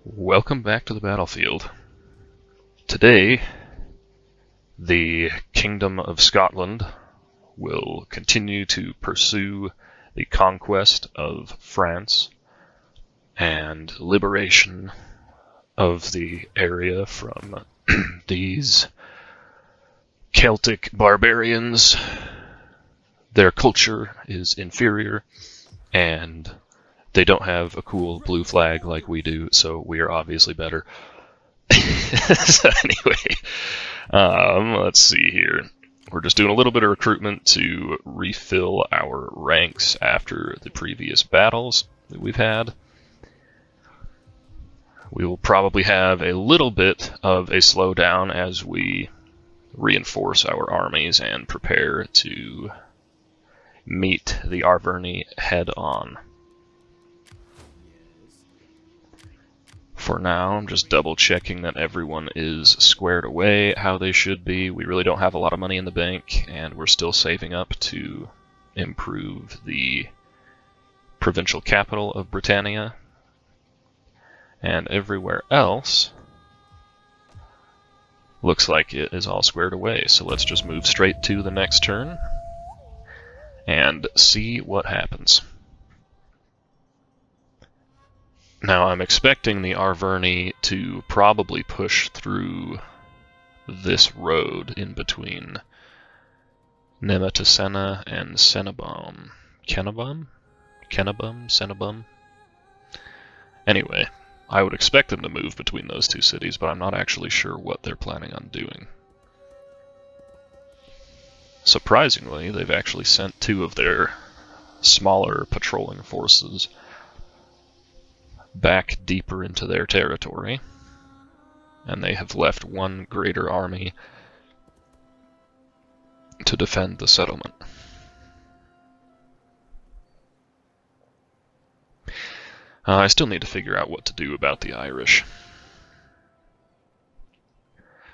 Welcome back to the battlefield. Today, the Kingdom of Scotland will continue to pursue the conquest of France and liberation of the area from these Celtic barbarians. Their culture is inferior, and they don't have a cool blue flag like we do, so we are obviously better. So anyway, let's see here. We're just doing a little bit of recruitment to refill our ranks after the previous battles that we've had. We will probably have a little bit of a slowdown as we reinforce our armies and prepare to meet the Arverni head-on. For now, I'm just double checking that everyone is squared away how they should be. We really don't have a lot of money in the bank, and we're still saving up to improve the provincial capital of Britannia. And everywhere else looks like it is all squared away. So let's just move straight to the next turn and see what happens. Now, I'm expecting the Arverni to probably push through this road in between Nemetisena and Cenabum. Cenabum? Anyway, I would expect them to move between those two cities, but I'm not actually sure what they're planning on doing. Surprisingly, they've actually sent two of their smaller patrolling forces back deeper into their territory, and they have left one greater army to defend the settlement. I still need to figure out what to do about the Irish,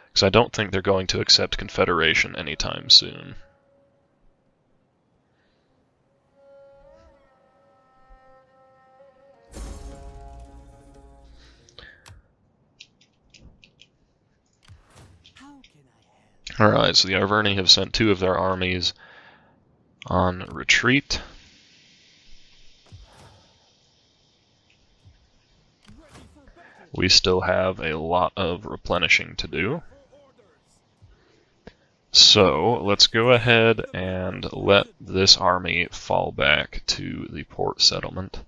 because I don't think they're going to accept Confederation anytime soon. Alright, so the Arverni have sent two of their armies on retreat. We still have a lot of replenishing to do. So let's go ahead and let this army fall back to the port settlement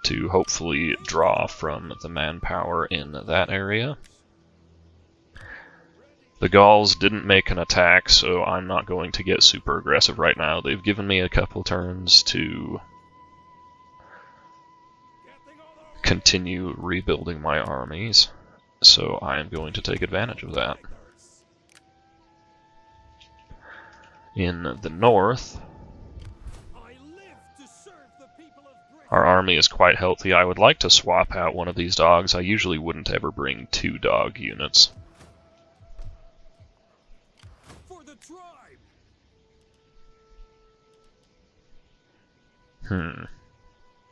to hopefully draw from the manpower in that area. The Gauls didn't make an attack, so I'm not going to get super aggressive right now. They've given me a couple turns to continue rebuilding my armies, so I am going to take advantage of that. In the north, our army is quite healthy. I would like to swap out one of these dogs. I usually wouldn't ever bring two dog units.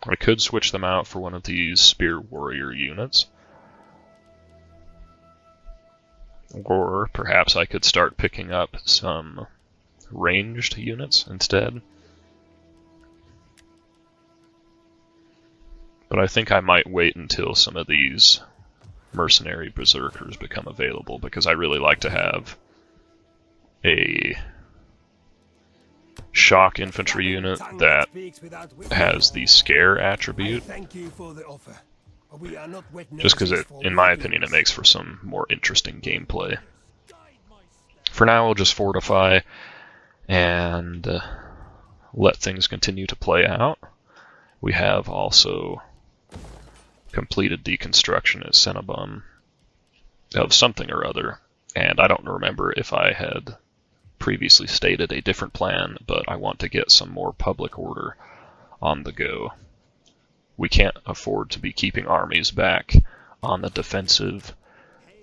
I could switch them out for one of these spear warrior units. Or perhaps I could start picking up some ranged units instead. But I think I might wait until some of these mercenary berserkers become available, because I really like to have a shock infantry unit that has the scare attribute, just because in my opinion, it makes for some more interesting gameplay. For now, we'll just fortify and let things continue to play out. We have also completed deconstruction at Cenabum of something or other, and I don't remember if I had previously stated a different plan, but I want to get some more public order on the go. We can't afford to be keeping armies back on the defensive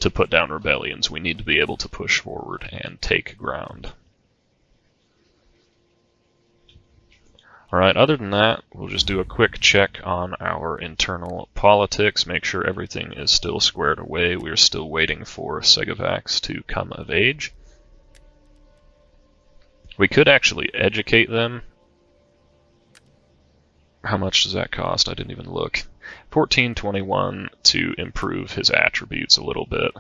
to put down rebellions. We need to be able to push forward and take ground. Alright, other than that, we'll just do a quick check on our internal politics, make sure everything is still squared away. We're still waiting for Segavax to come of age. We could actually educate them. How much does that cost? I didn't even look. 1421 to improve his attributes a little bit.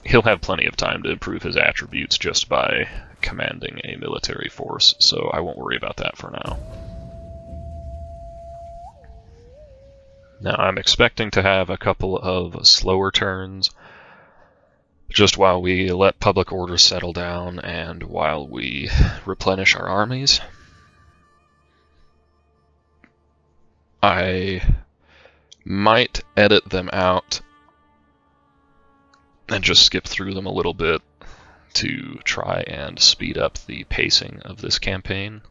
He'll have plenty of time to improve his attributes just by commanding a military force, so I won't worry about that for now. Now I'm expecting to have a couple of slower turns, just while we let public order settle down and while we replenish our armies. I might edit them out and just skip through them a little bit to try and speed up the pacing of this campaign.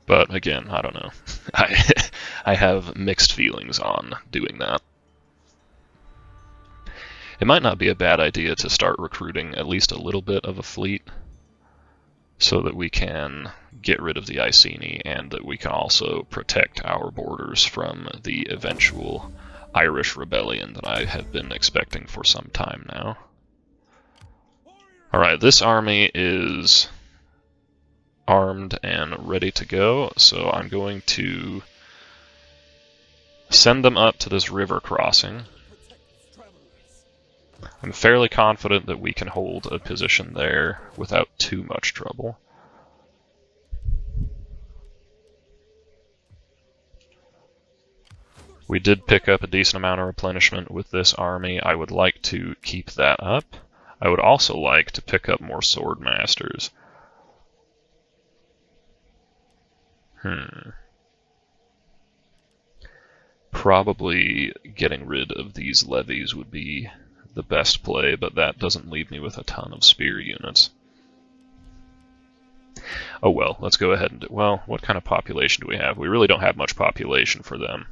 But again, I don't know. I have mixed feelings on doing that. It might not be a bad idea to start recruiting at least a little bit of a fleet, so that we can get rid of the Iceni and that we can also protect our borders from the eventual Irish rebellion that I have been expecting for some time now. Alright, this army is armed and ready to go, so I'm going to send them up to this river crossing. I'm fairly confident that we can hold a position there without too much trouble. We did pick up a decent amount of replenishment with this army. I would like to keep that up. I would also like to pick up more sword masters. Probably getting rid of these levies would be the best play, but that doesn't leave me with a ton of spear units. Oh well, let's go ahead and do... Well, what kind of population do we have? We really don't have much population for them.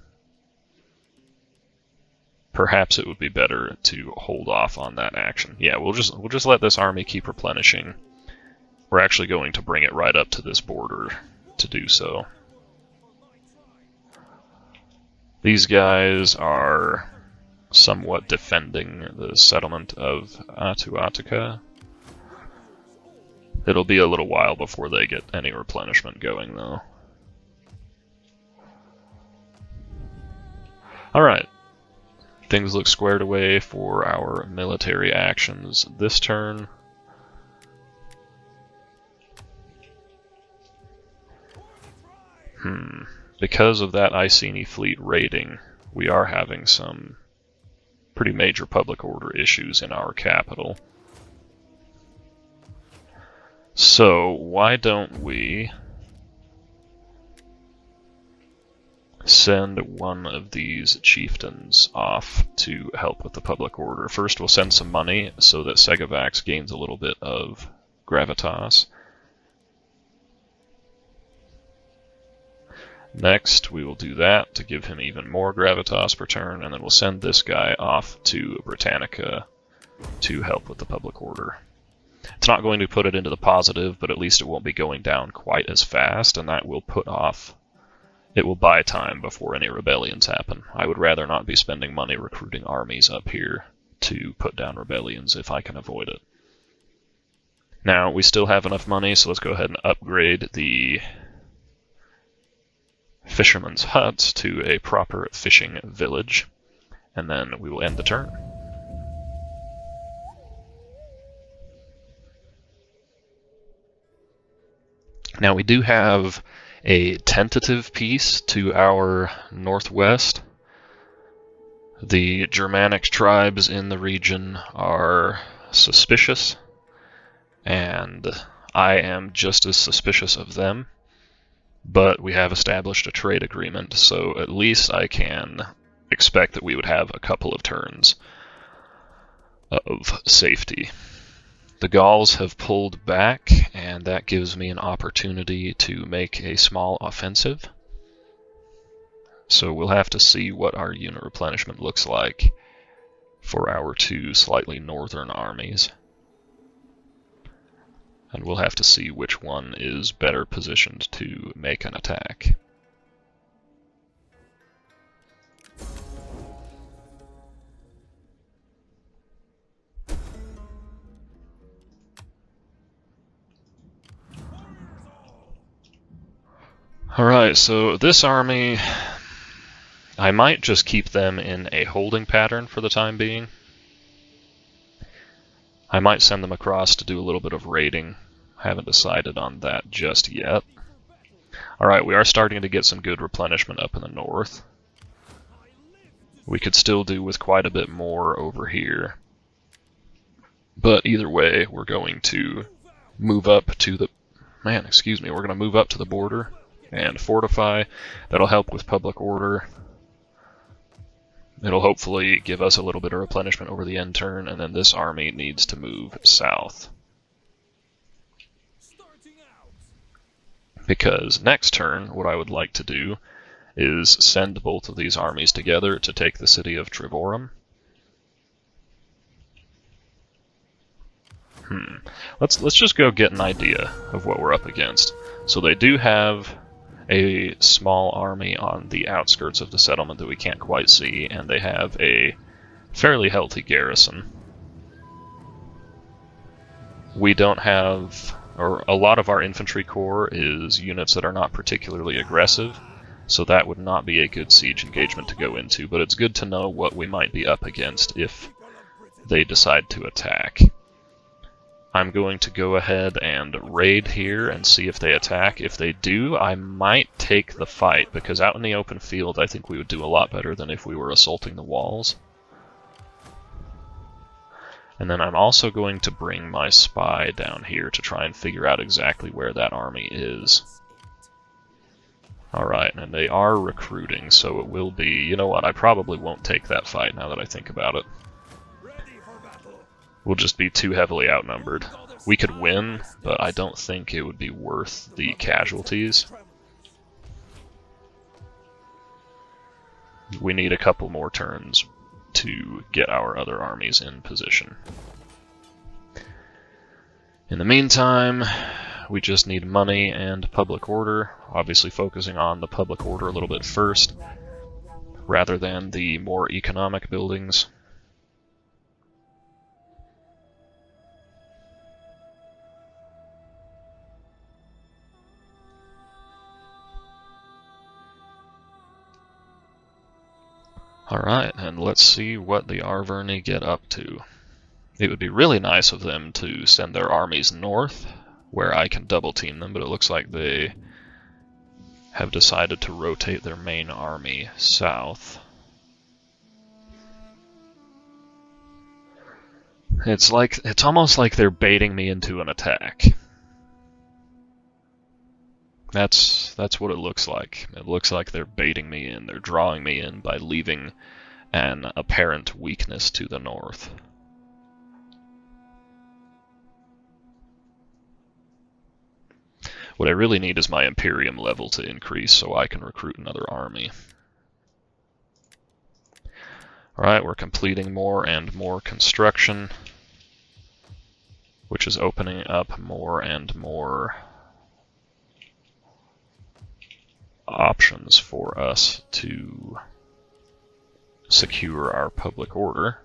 Perhaps it would be better to hold off on that action. Yeah, we'll just let this army keep replenishing. We're actually going to bring it right up to this border to do so. These guys are somewhat defending the settlement of Atuatica. It'll be a little while before they get any replenishment going, though. Alright. Things look squared away for our military actions this turn. Because of that Iceni fleet raiding, we are having some pretty major public order issues in our capital. So why don't we send one of these chieftains off to help with the public order? First we'll send some money so that Segavax gains a little bit of gravitas. Next, we will do that to give him even more gravitas per turn, and then we'll send this guy off to Britannica to help with the public order. It's not going to put it into the positive, but at least it won't be going down quite as fast, and that will put off... It will buy time before any rebellions happen. I would rather not be spending money recruiting armies up here to put down rebellions if I can avoid it. Now, we still have enough money, so let's go ahead and upgrade the fishermen's huts to a proper fishing village, and then we will end the turn. Now we do have a tentative peace to our northwest. The Germanic tribes in the region are suspicious, and I am just as suspicious of them. But we have established a trade agreement, so at least I can expect that we would have a couple of turns of safety. The Gauls have pulled back, and that gives me an opportunity to make a small offensive. So we'll have to see what our unit replenishment looks like for our two slightly northern armies. and we'll have to see which one is better positioned to make an attack. Alright, so this army, I might just keep them in a holding pattern for the time being. I might send them across to do a little bit of raiding. I haven't decided on that just yet. Alright, we are starting to get some good replenishment up in the north. We could still do with quite a bit more over here. But either way, we're going to move up to the... we're going to move up to the border and fortify. That'll help with public order. It'll hopefully give us a little bit of replenishment over the end turn, and then this army needs to move south. Because next turn, what I would like to do is send both of these armies together to take the city of Trevorum. Let's just go get an idea of what we're up against. So they do have a small army on the outskirts of the settlement that we can't quite see, and they have a fairly healthy garrison. We don't have, or a lot of our infantry corps is units that are not particularly aggressive, so that would not be a good siege engagement to go into, but it's good to know what we might be up against if they decide to attack. I'm going to go ahead and raid here and see if they attack. If they do, I might take the fight, because out in the open field I think we would do a lot better than if we were assaulting the walls. And then I'm also going to bring my spy down here to try and figure out exactly where that army is. Alright, and they are recruiting, so it will be... you know what, I probably won't take that fight now that I think about it. We'll just be too heavily outnumbered. We could win, but I don't think it would be worth the casualties. We need a couple more turns to get our other armies in position. In the meantime, we just need money and public order, obviously focusing on the public order a little bit first, rather than the more economic buildings. Alright, and let's see what the Arverni get up to. It would be really nice of them to send their armies north, where I can double team them, but it looks like they have decided to rotate their main army south. It's almost like they're baiting me into an attack. That's what it looks like. It looks like they're baiting me in. They're drawing me in by leaving an apparent weakness to the north. What I really need is my Imperium level to increase so I can recruit another army. Alright, we're completing more and more construction, which is opening up more and more options for us to secure our public order.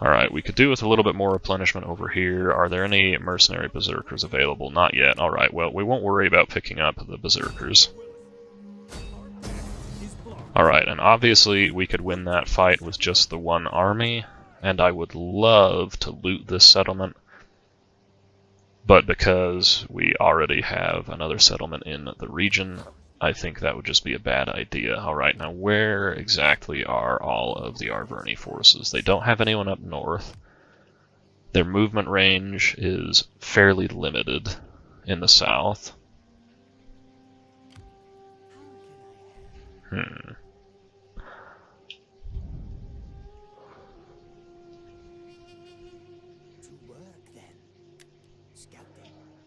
Alright, we could do with a little bit more replenishment over here. Are there any mercenary berserkers available? Not yet. Alright, well, we won't worry about picking up the berserkers. Alright, and obviously we could win that fight with just the one army, and I would love to loot this settlement. But because we already have another settlement in the region, I think that would just be a bad idea. Alright, now where exactly are all of the Arverni forces? They don't have anyone up north. Their movement range is fairly limited in the south.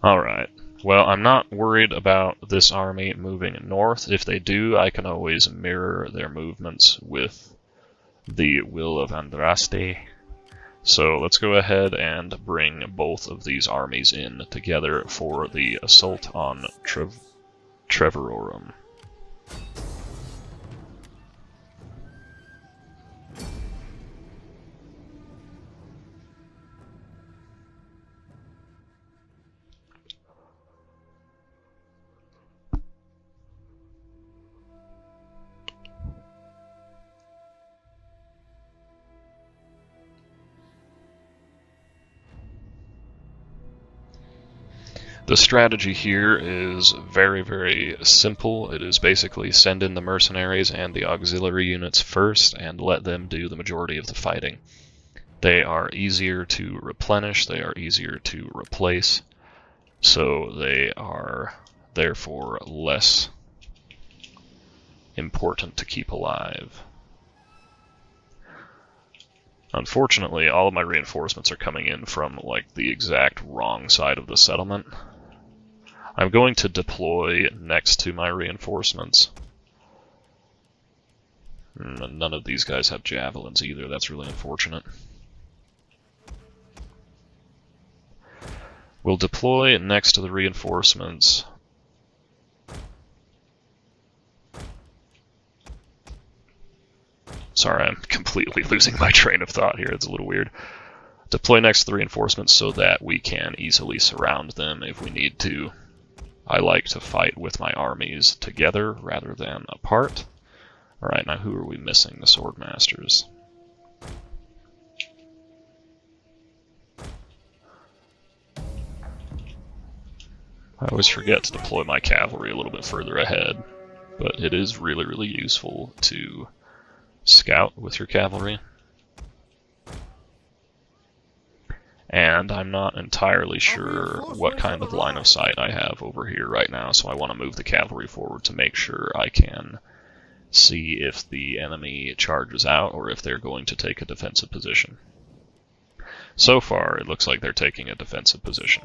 Alright, well, I'm not worried about this army moving north. If they do, I can always mirror their movements with the will of Andraste So let's go ahead and bring both of these armies in together for the assault on Treverorum. The strategy here is very, very simple. It is basically send in the mercenaries and the auxiliary units first and let them do the majority of the fighting. They are easier to replenish, they are easier to replace, so they are therefore less important to keep alive. Unfortunately, all of my reinforcements are coming in from like the exact wrong side of the settlement. I'm going to deploy next to my reinforcements. None of these guys have javelins either, that's really unfortunate. We'll deploy next to the reinforcements. Sorry, I'm completely losing my train of thought here, it's a little weird. Deploy next to the reinforcements so that we can easily surround them if we need to. I like to fight with my armies together rather than apart. Alright, now who are we missing? The Swordmasters. I always forget to deploy my cavalry a little bit further ahead, but it is really, really useful to scout with your cavalry. And I'm not entirely sure what kind of line of sight I have over here right now, so I want to move the cavalry forward to make sure I can see if the enemy charges out or if they're going to take a defensive position. So far, it looks like they're taking a defensive position.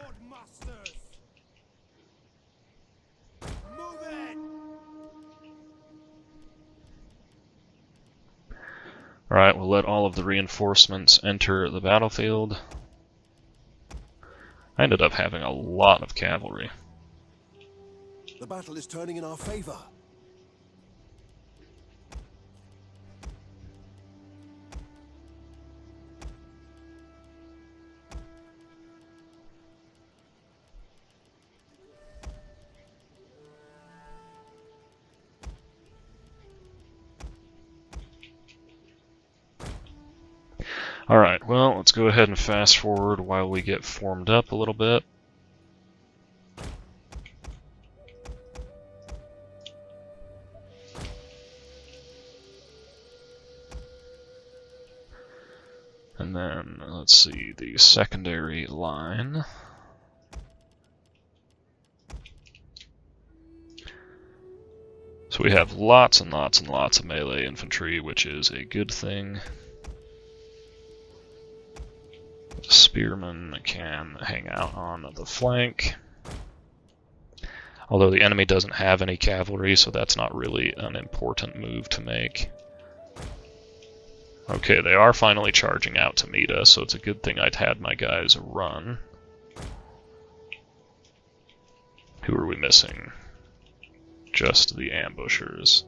Alright, we'll let all of the reinforcements enter the battlefield. I ended up having a lot of cavalry. The battle is turning in our favor. Alright, well, let's go ahead and fast forward while we get formed up a little bit. And then, let's see, the secondary line. So we have lots and lots and lots of melee infantry, which is a good thing. The spearmen can hang out on the flank. Although the enemy doesn't have any cavalry, so that's not really an important move to make. Okay, they are finally charging out to meet us, so it's a good thing I'd had my guys run. Who are we missing? Just the ambushers.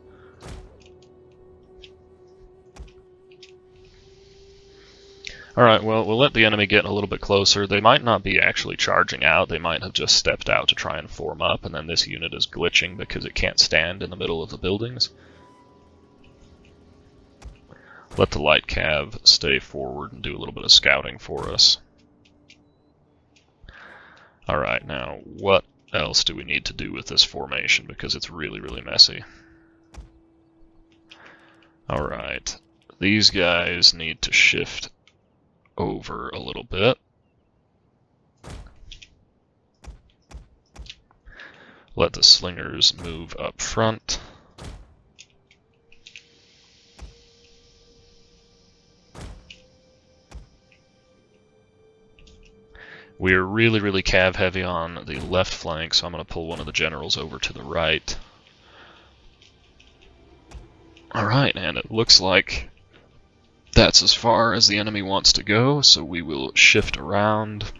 Alright, well, we'll let the enemy get a little bit closer. They might not be actually charging out, they might have just stepped out to try and form up, and then this unit is glitching because it can't stand in the middle of the buildings. Let the light cav stay forward and do a little bit of scouting for us. Alright, now what else do we need to do with this formation, because it's really, really messy. Alright, these guys need to shift over a little bit. Let the slingers move up front. We're really, really cav heavy on the left flank, so I'm going to pull one of the generals over to the right. Alright, and it looks like That's as far as the enemy wants to go, so we will shift around.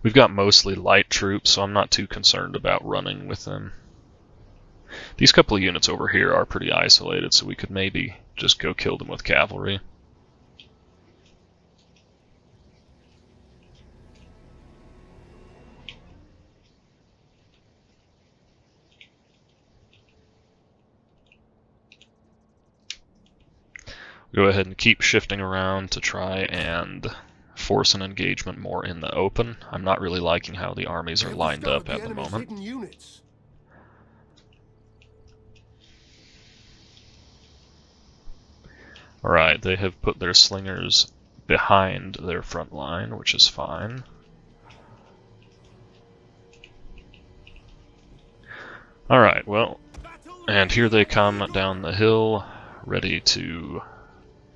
We've got mostly light troops, so I'm not too concerned about running with them. These couple of units over here are pretty isolated, so we could maybe just go kill them with cavalry. Go ahead and keep shifting around to try and force an engagement more in the open. I'm not really liking how the armies are lined up at the moment. Alright, they have put their slingers behind their front line, which is fine. Alright, well, and here they come down the hill, ready to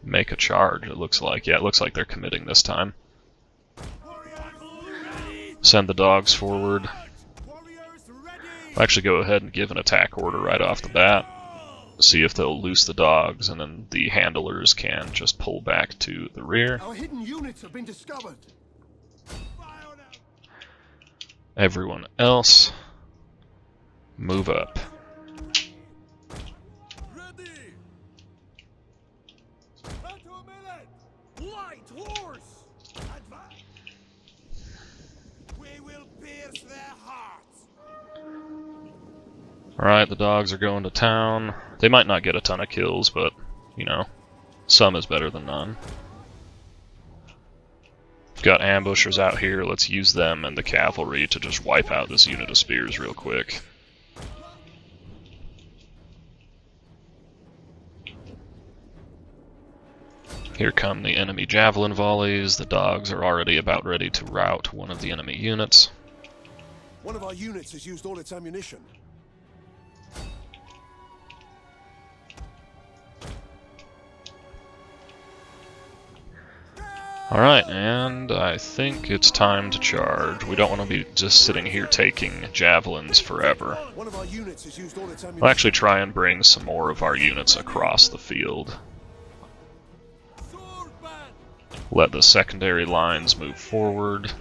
make a charge, it looks like. Yeah, it looks like they're committing this time. Send the dogs forward. I'll actually go ahead and give an attack order right off the bat. See if they'll loose the dogs, and then the handlers can just pull back to the rear. Our hidden units have been discovered. Everyone else, move up. Alright, the dogs are going to town. They might not get a ton of kills, but, you know, some is better than none. We've got ambushers out here. Let's use them and the cavalry to just wipe out this unit of spears real quick. Here come the enemy javelin volleys. The dogs are already about ready to rout one of the enemy units. One of our units has used all its ammunition. Alright, and I think it's time to charge. We don't want to be just sitting here taking javelins forever. We'll actually try and bring some more of our units across the field. Let the secondary lines move forward.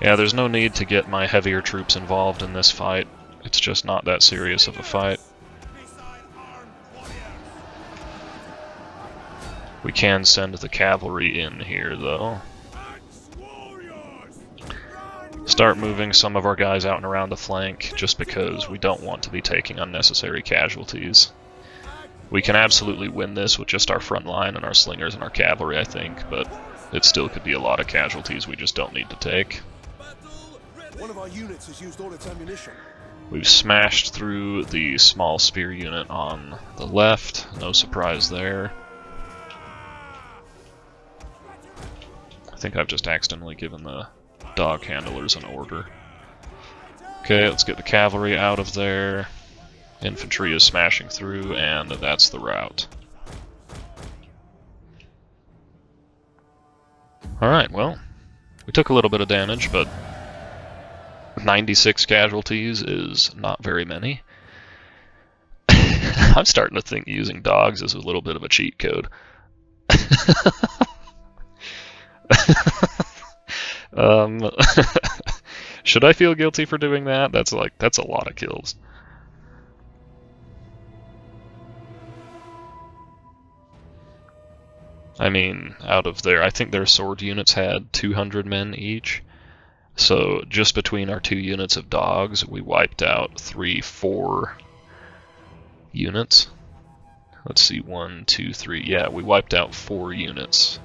Yeah, there's no need to get my heavier troops involved in this fight. It's just not that serious of a fight. We can send the cavalry in here, though. Start moving some of our guys out and around the flank, just because we don't want to be taking unnecessary casualties. We can absolutely win this with just our front line and our slingers and our cavalry, I think, but it still could be a lot of casualties we just don't need to take. One of our units has used all its ammunition. We've smashed through the small spear unit on the left, no surprise there. I think I've just accidentally given the dog handlers an order. Okay, let's get the cavalry out of there. Infantry is smashing through, and that's the rout. Alright, well, we took a little bit of damage, but 96 casualties is not very many. I'm starting to think using dogs is a little bit of a cheat code. Should I feel guilty for doing that? That's a lot of kills. I mean, out of their, I think their sword units had 200 men each. So just between our two units of dogs, we wiped out 4 units. Let's see, 1, 2, 3. Yeah, we wiped out 4 units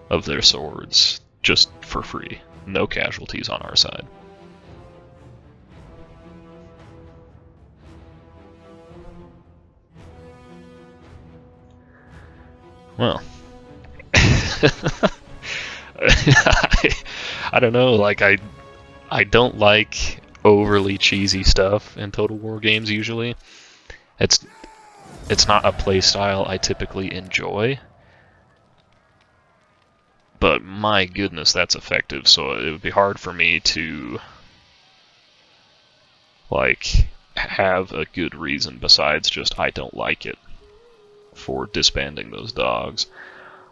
of their swords just for free. No casualties on our side. Well, I don't know, like, I don't like overly cheesy stuff in Total War games usually. It's not a playstyle I typically enjoy, but my goodness, that's effective. So it would be hard for me to like have a good reason besides just I don't like it for disbanding those dogs.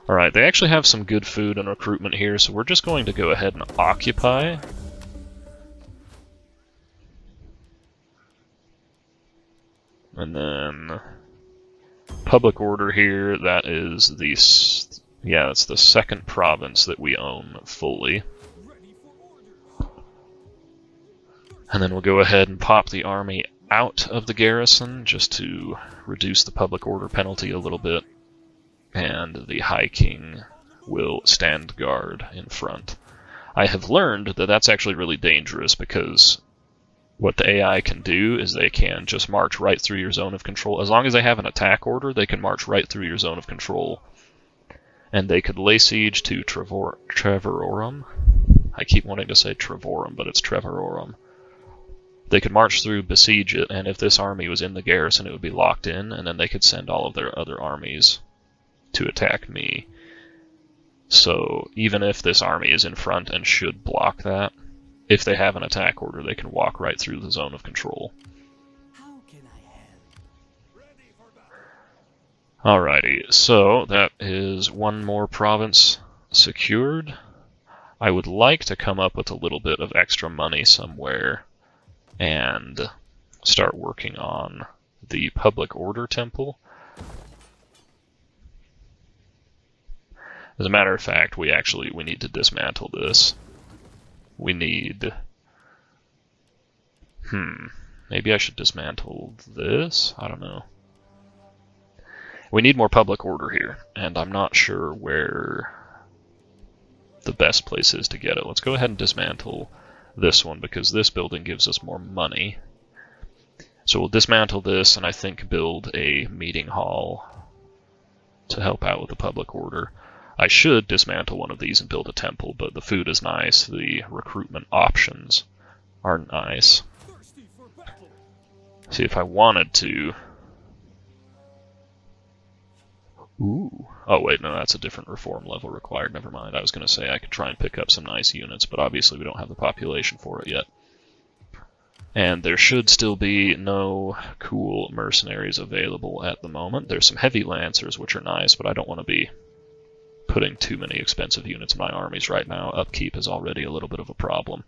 Alright, they actually have some good food and recruitment here, so we're just going to go ahead and occupy. And then public order here, that is the, yeah, it's the second province that we own fully. And then we'll go ahead and pop the army out of the garrison just to reduce the public order penalty a little bit. And the High King will stand guard in front. I have learned that that's actually really dangerous because what the AI can do is they can just march right through your zone of control. As long as they have an attack order, they can march right through your zone of control. And they could lay siege to Trevorum. I keep wanting to say Trevorum, but it's Trevorum. They could march through, besiege it, and if this army was in the garrison, it would be locked in, and then they could send all of their other armies to attack me. So even if this army is in front and should block that, if they have an attack order, they can walk right through the zone of control. How can I help? Alrighty, so that is one more province secured. I would like to come up with a little bit of extra money somewhere and start working on the public order temple. As a matter of fact, we need to dismantle this. We need... maybe I should dismantle this? I don't know. We need more public order here, and I'm not sure where the best place is to get it. Let's go ahead and dismantle this one, because this building gives us more money. So we'll dismantle this, and I think build a meeting hall to help out with the public order. I should dismantle one of these and build a temple, but the food is nice, the recruitment options are nice. See, if I wanted to... Ooh. Oh wait, no, that's a different reform level required, never mind. I was going to say I could try and pick up some nice units, but obviously we don't have the population for it yet. And there should still be no cool mercenaries available at the moment. There's some heavy lancers, which are nice, but I don't want to be putting too many expensive units in my armies right now. Upkeep is already a little bit of a problem.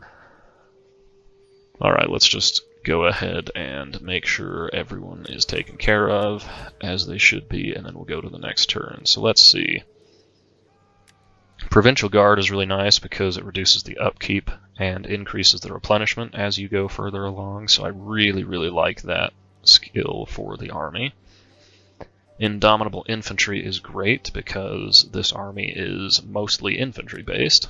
Alright, let's just go ahead and make sure everyone is taken care of, as they should be, and then we'll go to the next turn. So let's see. Provincial Guard is really nice because it reduces the upkeep and increases the replenishment as you go further along, so I really, really like that skill for the army. Indomitable Infantry is great because this army is mostly infantry based.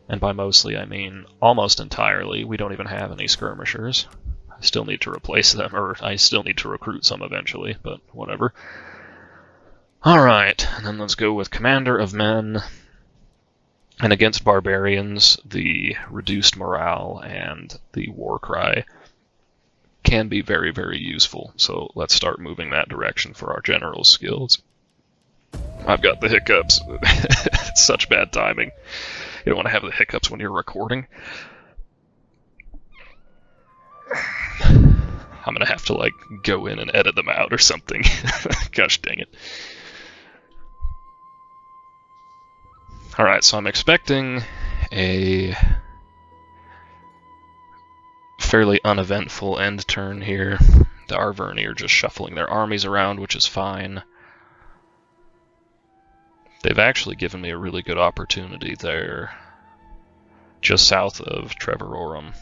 And by mostly, I mean almost entirely. We don't even have any skirmishers. I still need to replace them, or I still need to recruit some eventually, but whatever. Alright, and then let's go with Commander of Men. And against barbarians, the reduced morale and the war cry can be very, very useful. So let's start moving that direction for our general skills. I've got the hiccups. It's such bad timing. You don't want to have the hiccups when you're recording. I'm gonna have to like go in and edit them out or something. Gosh dang it. Alright, so I'm expecting a fairly uneventful end turn here. The Arverni are just shuffling their armies around, which is fine. They've actually given me a really good opportunity there, just south of Trevorum,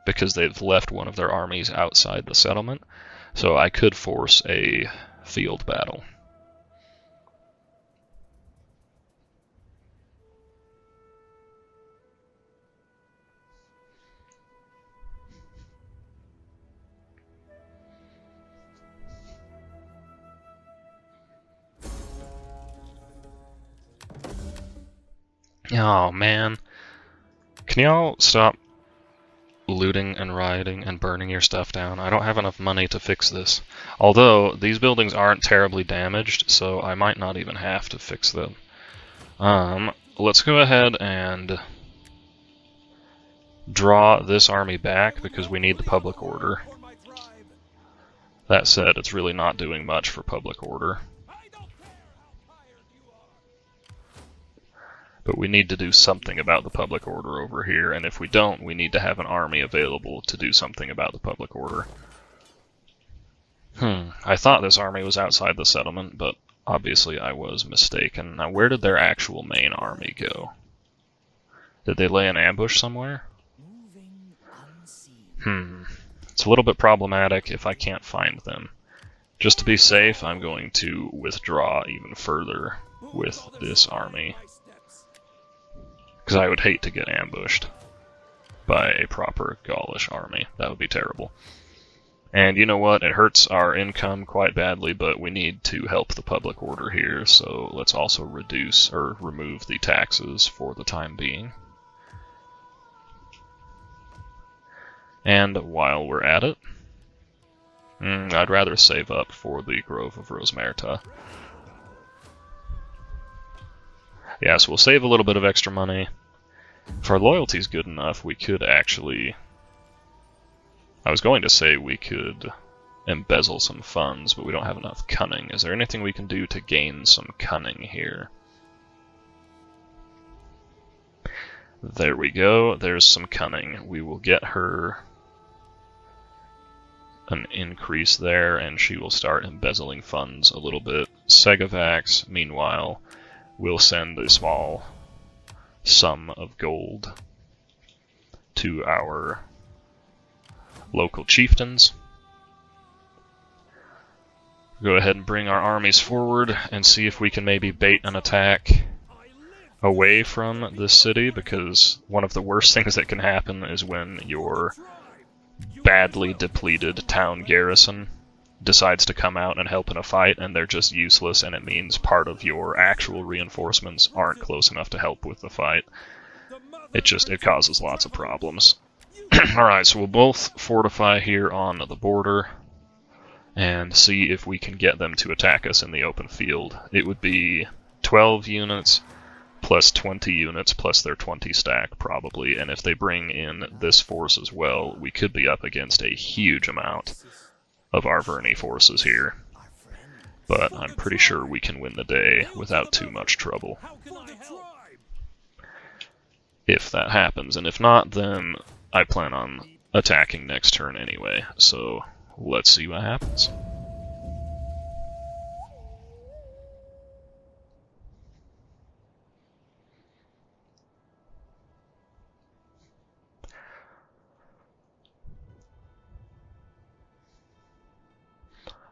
because they've left one of their armies outside the settlement, so I could force a field battle. Oh man, can y'all stop looting and rioting and burning your stuff down. I don't have enough money to fix this. Although, these buildings aren't terribly damaged, so I might not even have to fix them. Let's go ahead and draw this army back because we need the public order. That said, it's really not doing much for public order. But we need to do something about the public order over here, and if we don't, we need to have an army available to do something about the public order. I thought this army was outside the settlement, but obviously I was mistaken. Now, where did their actual main army go? Did they lay an ambush somewhere? It's a little bit problematic if I can't find them. Just to be safe, I'm going to withdraw even further with this army, because I would hate to get ambushed by a proper Gaulish army. That would be terrible. And you know what? It hurts our income quite badly, but we need to help the public order here, so let's also reduce or remove the taxes for the time being. And while we're at it, I'd rather save up for the Grove of Rosmerta. Yeah, so we'll save a little bit of extra money. If our loyalty's good enough, we could actually... I was going to say we could embezzle some funds, but we don't have enough cunning. Is there anything we can do to gain some cunning here? There we go. There's some cunning. We will get her an increase there, and she will start embezzling funds a little bit. Segavax, meanwhile, will send a small sum of gold to our local chieftains. Go ahead and bring our armies forward and see if we can maybe bait an attack away from this city, because one of the worst things that can happen is when your badly depleted town garrison decides to come out and help in a fight, and they're just useless, and it means part of your actual reinforcements aren't close enough to help with the fight. It causes lots of problems. Alright, so we'll both fortify here on the border and see if we can get them to attack us in the open field. It would be 12 units plus 20 units plus their 20 stack, probably, and if they bring in this force as well, we could be up against a huge amount of Arverni forces here. But I'm pretty sure we can win the day without too much trouble, if that happens. And if not, then I plan on attacking next turn anyway, so let's see what happens.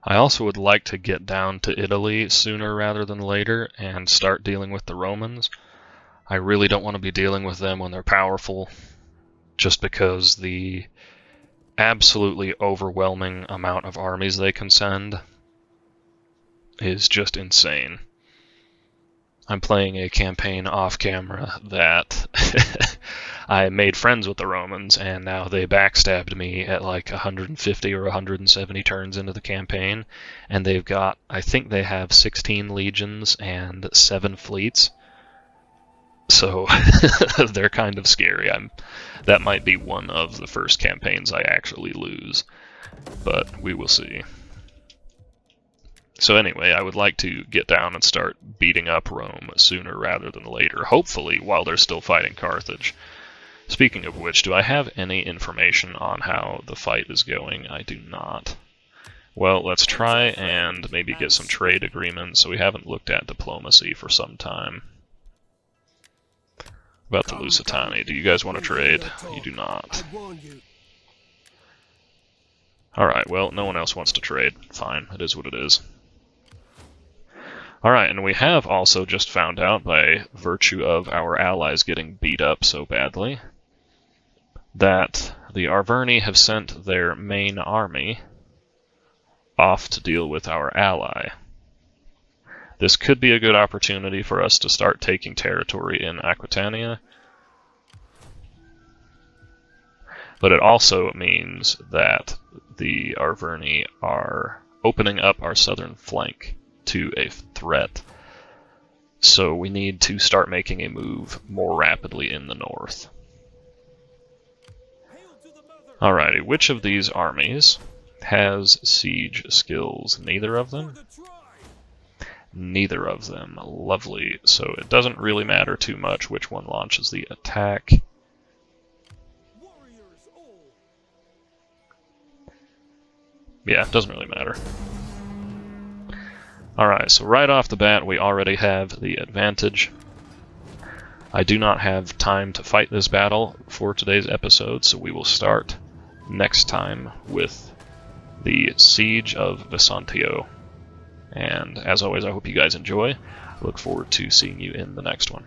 I also would like to get down to Italy sooner rather than later and start dealing with the Romans. I really don't want to be dealing with them when they're powerful, just because the absolutely overwhelming amount of armies they can send is just insane. I'm playing a campaign off camera that I made friends with the Romans, and now they backstabbed me at like 150 or 170 turns into the campaign, and they've got, I think they have 16 legions and 7 fleets. So they're kind of scary. That might be one of the first campaigns I actually lose, but we will see. So anyway, I would like to get down and start beating up Rome sooner rather than later, hopefully while they're still fighting Carthage. Speaking of which, do I have any information on how the fight is going? I do not. Well, let's try and maybe get some trade agreements. So we haven't looked at diplomacy for some time. About the Lusitani, do you guys want to trade? You do not. Alright, well, no one else wants to trade. Fine, it is what it is. Alright, and we have also just found out, by virtue of our allies getting beat up so badly, that the Arverni have sent their main army off to deal with our ally. This could be a good opportunity for us to start taking territory in Aquitania. But it also means that the Arverni are opening up our southern flank to a threat. So we need to start making a move more rapidly in the north. Alrighty, which of these armies has siege skills? Neither of them? Neither of them. Lovely. So it doesn't really matter too much which one launches the attack. Yeah, it doesn't really matter. Alright, so right off the bat we already have the advantage. I do not have time to fight this battle for today's episode, so we will start next time with the Siege of Vasanthio. And as always, I hope you guys enjoy. I look forward to seeing you in the next one.